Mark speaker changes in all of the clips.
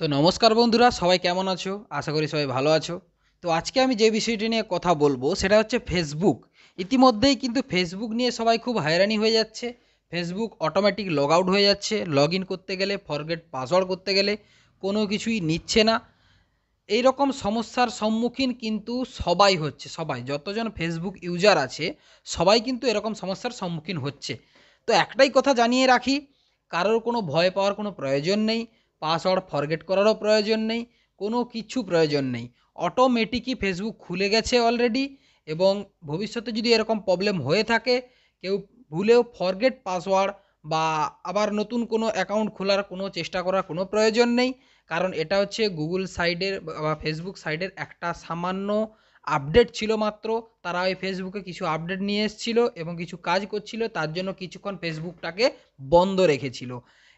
Speaker 1: তো নমস্কার বন্ধুরা, সবাই কেমন আছো? আশা করি সবাই ভালো আছো। তো আজকে আমি যে বিষয়টি নিয়ে কথা বলবো সেটা হচ্ছে ফেসবুক। ইতিমধ্যেই কিন্তু ফেসবুক নিয়ে সবাই খুব হয়রানি হয়ে যাচ্ছে। ফেসবুক অটোমেটিক লগ আউট হয়ে যাচ্ছে, লগ ইন করতে গেলে, ফরগেট পাসওয়ার্ড করতে গেলে কোনো কিছুই নিচ্ছে না। এই রকম সমস্যার সম্মুখীন কিন্তু সবাই হচ্ছে, সবাই যতজন ফেসবুক ইউজার আছে সবাই কিন্তু এরকম সমস্যার সম্মুখীন হচ্ছে। তো একটাই কথা জানিয়ে রাখি, কারোর কোনো ভয় পাওয়ার কোনো প্রয়োজন নেই, পাসওয়ার্ড ফরগেট করারও প্রয়োজন নেই, কোনো কিছু প্রয়োজন নেই। অটোমেটিকই ফেসবুক খুলে গেছে অলরেডি। এবং ভবিষ্যতে যদি এরকম প্রবলেম হয়ে থাকে, কেউ ভুলেও ফরগেট পাসওয়ার্ড বা আবার নতুন কোনো অ্যাকাউন্ট খোলার কোনো চেষ্টা করার কোনো প্রয়োজন নেই। কারণ এটা হচ্ছে গুগল সাইডের বা ফেসবুক সাইডের একটা সামান্য আপডেট ছিল মাত্র। তারা ওই ফেসবুকে কিছু আপডেট নিয়ে এসেছিল এবং কিছু কাজ করছিল, তার জন্য কিছুক্ষণ ফেসবুকটাকে বন্ধ রেখেছিল।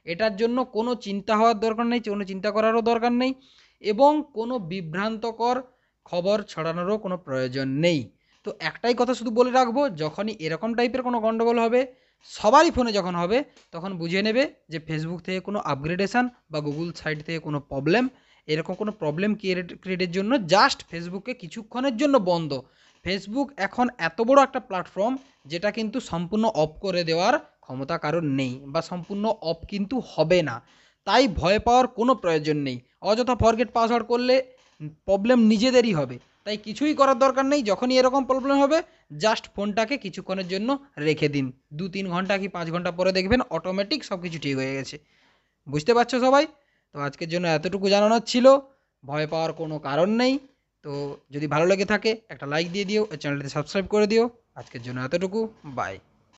Speaker 1: এটার জন্য কোনো চিন্তা হওয়ার দরকার নেই, কোনো চিন্তা করারও দরকার নেই এবং কোনো বিভ্রান্তকর খবর ছড়ানোরও কোনো প্রয়োজন নেই। তো একটাই কথা শুধু বলে রাখবো, যখনই এরকম টাইপের কোনো গন্ডগোল হবে, সবারই ফোনে যখন হবে, তখন বুঝে নেবে যে ফেসবুক থেকে কোনো আপগ্রেডেশন বা গুগল সাইট থেকে কোনো প্রবলেম, এরকম কোনো প্রবলেম ক্রিয়েটের জন্য জাস্ট ফেসবুকে কিছুক্ষণের জন্য বন্ধ। ফেসবুক এখন এত বড় একটা প্ল্যাটফর্ম যেটা কিন্তু সম্পূর্ণ অফ করে দেওয়ার ক্ষমতা কারণ নেই বা সম্পূর্ণ অফ কিন্তু হবে না। তাই ভয় পাওয়ার কোনো প্রয়োজন নেই। অযথা ফরগেট পাসওয়ার্ড করলে প্রবলেম নিজেদেরই হবে। তাই কিছুই করার দরকার নেই। যখনই এরকম প্রবলেম হবে, জাস্ট ফোনটাকে কিছুক্ষণের জন্য রেখে দিন। 2-3 ঘন্টা কি 5 ঘন্টা পরে দেখবেন অটোমেটিক সব কিছু ঠিক হয়ে গেছে। বুঝতে পারছো সবাই? তো আজকের জন্য এতটুকু জানানোর ছিল। ভয় পাওয়ার কোনো কারণ নেই। তো যদি ভালো লেগে থাকে একটা লাইক দিয়ে দিও, চ্যানেলটি সাবস্ক্রাইব করে দিও। আজকের জন্য এতটুকু। বাই।